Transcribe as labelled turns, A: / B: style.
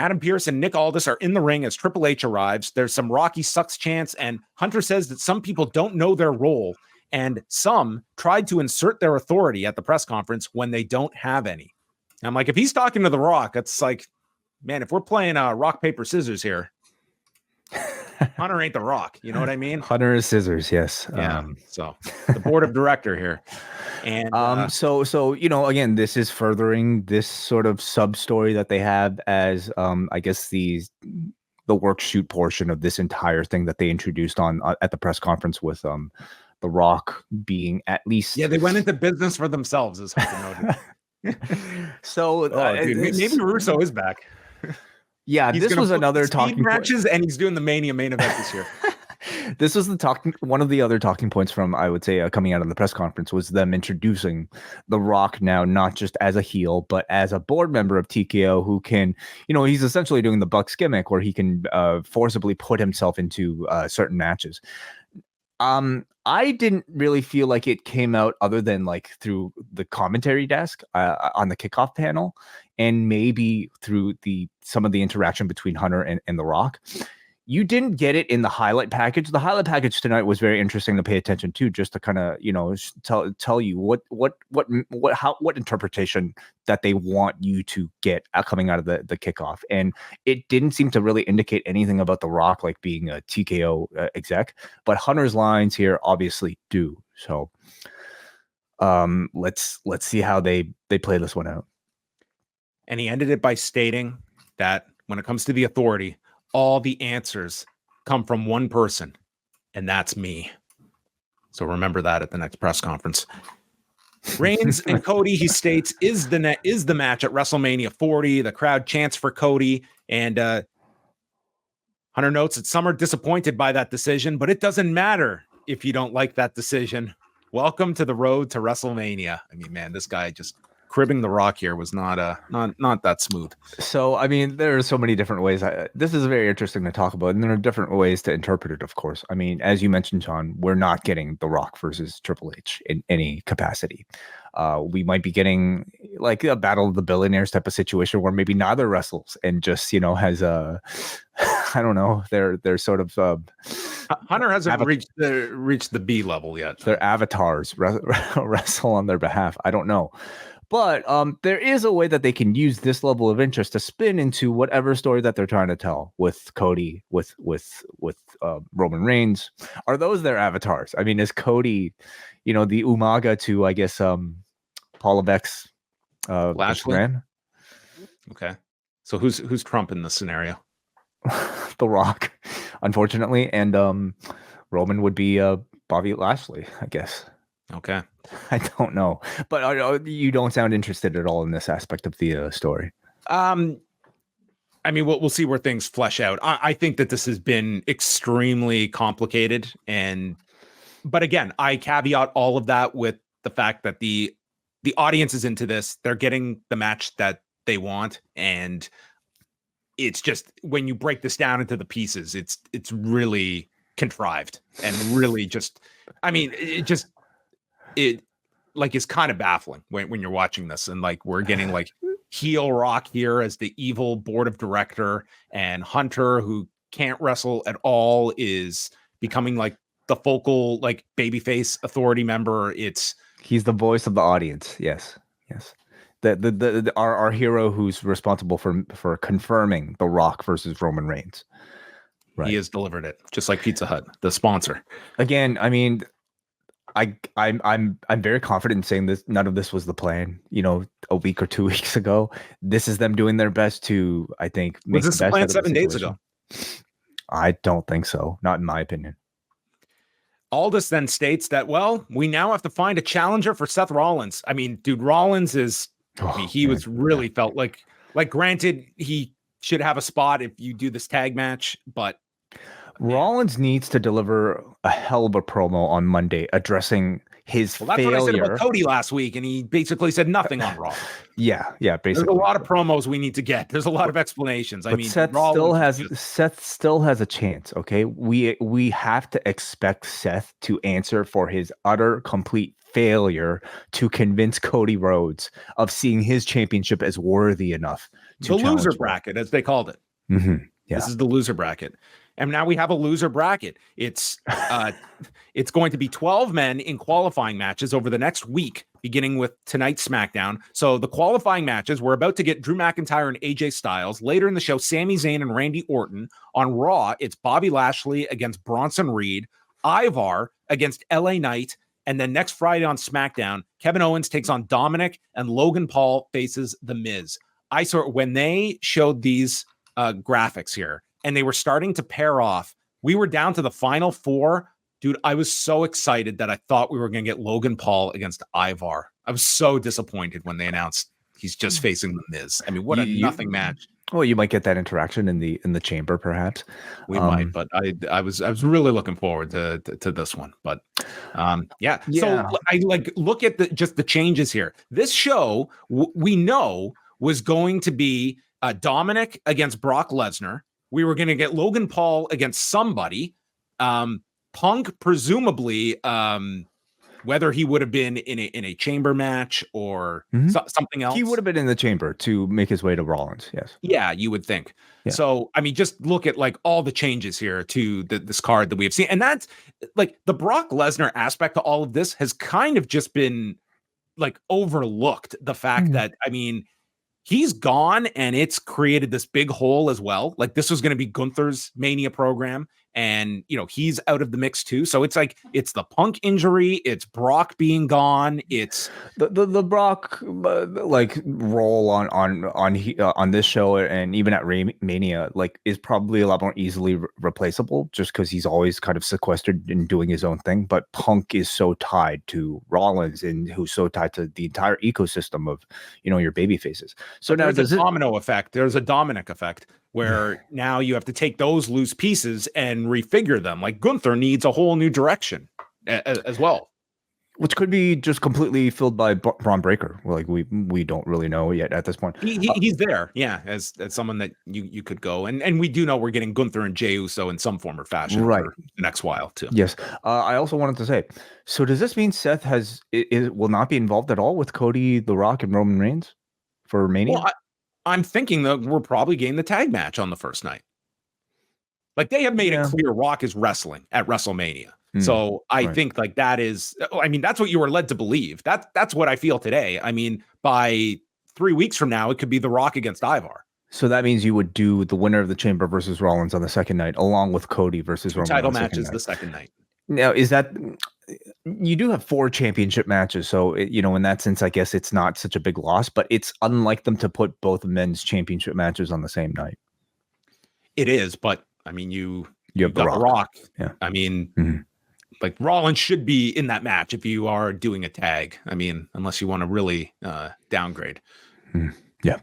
A: Adam Pearce and Nick Aldis are in the ring as Triple H arrives. There's some Rocky sucks chants, and Hunter says that some people don't know their role, and some tried to insert their authority at the press conference when they don't have any. And I'm like, if he's talking to The Rock, it's like, man, if we're playing rock, paper, scissors here, Hunter ain't The Rock. You know what I mean?
B: Hunter is scissors, yes.
A: Yeah. So the board of director here. And
B: so again, this is furthering this sort of sub story that they have as I guess the work shoot portion of this entire thing that they introduced on at the press conference with The Rock being at least
A: they went into business for themselves, as Hunter noted.
B: So
A: dude, maybe Russo is back.
B: Yeah, this was another talking
A: matches, and he's doing the Mania main event this year.
B: This was one of the other talking points from, I would say, coming out of the press conference was them introducing The Rock now, not just as a heel, but as a board member of TKO who can, he's essentially doing the Bucks gimmick where he can forcibly put himself into certain matches. I didn't really feel like it came out other than like through the commentary desk on the kickoff panel, and maybe through some of the interaction between Hunter and The Rock. You didn't get it in the highlight package. The highlight package tonight was very interesting to pay attention to, just to kind of, tell you what interpretation that they want you to get coming out of the kickoff. And it didn't seem to really indicate anything about The Rock like being a TKO exec, but Hunter's lines here obviously do. So let's see how they play this one out.
A: And he ended it by stating that when it comes to the authority, all the answers come from one person, and that's me. So remember that at the next press conference. Reigns and Cody, he states, is the match at WrestleMania 40. The crowd chants for Cody, and Hunter notes that some are disappointed by that decision, but it doesn't matter if you don't like that decision. Welcome to the road to WrestleMania. I mean, man, this guy just cribbing The Rock here was not that smooth.
B: So, I mean, there are so many different ways. This is very interesting to talk about, and there are different ways to interpret it, of course. I mean, as you mentioned, John, we're not getting The Rock versus Triple H in any capacity. We might be getting like a Battle of the Billionaires type of situation where maybe neither wrestles and just, has a, I don't know, they're sort of...
A: Hunter hasn't reached the B level yet.
B: Their avatars wrestle on their behalf. I don't know. But there is a way that they can use this level of interest to spin into whatever story that they're trying to tell with Cody, with Roman Reigns. Are those their avatars? I mean, is Cody, the Umaga to, I guess, Paul Levesque's
A: Lashley? Okay. So who's Trump in this scenario?
B: The Rock, unfortunately, and Roman would be Bobby Lashley, I guess.
A: Okay.
B: I don't know, but you don't sound interested at all in this aspect of the story.
A: I mean, we'll see where things flesh out. I think that this has been extremely complicated, but again, I caveat all of that with the fact that the audience is into this. They're getting the match that they want, and it's just, when you break this down into the pieces, it's really contrived and really just, I mean, it like is kind of baffling when you're watching this, and like we're getting like heel Rock here as the evil board of director, and Hunter, who can't wrestle at all, is becoming like the focal like babyface authority member.
B: He's the voice of the audience. Yes. Our hero who's responsible for confirming The Rock versus Roman Reigns. Right.
A: He has delivered it, just like Pizza Hut, the sponsor.
B: Again, I mean, I'm very confident in saying this. None of this was the plan, a week or 2 weeks ago. This is them doing their best to, I think, make
A: was this the plan 7 days ago?
B: I don't think so. Not in my opinion.
A: Aldis then states that, well, we now have to find a challenger for Seth Rollins. I mean, dude, Rollins is, was really felt like granted, he should have a spot if you do this tag match, but
B: Rollins needs to deliver a hell of a promo on Monday addressing his
A: Well, that's
B: failure.
A: what I said about Cody last week, and he basically said nothing on Raw.
B: Yeah, basically.
A: There's a lot of promos we need to get. There's a lot of explanations. I mean,
B: Seth still has a chance. Okay, we have to expect Seth to answer for his utter complete failure to convince Cody Rhodes of seeing his championship as worthy enough to
A: the loser
B: for
A: bracket, as they called it.
B: Mm-hmm. Yeah.
A: This is the loser bracket. And now we have a loser bracket. It's going to be 12 men in qualifying matches over the next week, beginning with tonight's SmackDown. So the qualifying matches, we're about to get Drew McIntyre and AJ Styles. Later in the show, Sami Zayn and Randy Orton. On Raw, it's Bobby Lashley against Bronson Reed, Ivar against LA Knight, and then next Friday on SmackDown, Kevin Owens takes on Dominic and Logan Paul faces The Miz. I saw when they showed these graphics here and they were starting to pair off, we were down to the final 4. Dude, I was so excited that I thought we were going to get Logan Paul against Ivar. I was so disappointed when they announced he's just facing The Miz. I mean, what a nothing match.
B: Well, you might get that interaction in the chamber, perhaps.
A: We might, but I was really looking forward to this one. But yeah. So I look at just the changes here. This show we know was going to be Dominic against Brock Lesnar. We were going to get Logan Paul against somebody. Punk, presumably, whether he would have been in a chamber match or something else.
B: He would have been in the chamber to make his way to Rollins. Yes.
A: Yeah, you would think.
B: Yeah.
A: So, I mean, just look at all the changes here to this card that we have seen. And that's the Brock Lesnar aspect to all of this has kind of just been overlooked. The fact that, I mean, he's gone and it's created this big hole as well. This was going to be Gunther's Mania program. And, he's out of the mix too. So it's it's the Punk injury. It's Brock being gone. It's
B: the Brock role on this show and even at Mania is probably a lot more easily replaceable just because he's always kind of sequestered and doing his own thing. But Punk is so tied to Rollins and who's so tied to the entire ecosystem of, your baby faces. So now
A: there's a domino effect. There's a Dominic effect where now you have to take those loose pieces and refigure them. Gunther needs a whole new direction as well.
B: Which could be just completely filled by Braun Breaker. We don't really know yet at this point.
A: He's there, yeah, as someone that you could go. And we do know we're getting Gunther and Jey Uso in some form or fashion
B: right
A: for the next while too.
B: Yes. I also wanted to say, so does this mean Seth will not be involved at all with Cody, The Rock, and Roman Reigns for Mania?
A: Well, I'm thinking that we're probably getting the tag match on the first night. They have made it clear Rock is wrestling at WrestleMania. So I think that is, I mean, that's what you were led to believe. That's what I feel today. I mean, by 3 weeks from now, it could be The Rock against Ivar.
B: So that means you would do the winner of the Chamber versus Rollins on the second night, along with Cody versus Roman.
A: Title matches the second night.
B: Now, is that you do have 4 championship matches? So in that sense, I guess it's not such a big loss, but it's unlike them to put both men's championship matches on the same night.
A: It is, but I mean, you
B: have
A: got
B: The
A: Rock.
B: Yeah,
A: I mean. Rollins should be in that match if you are doing a tag. I mean, unless you want to really downgrade.
B: Yeah.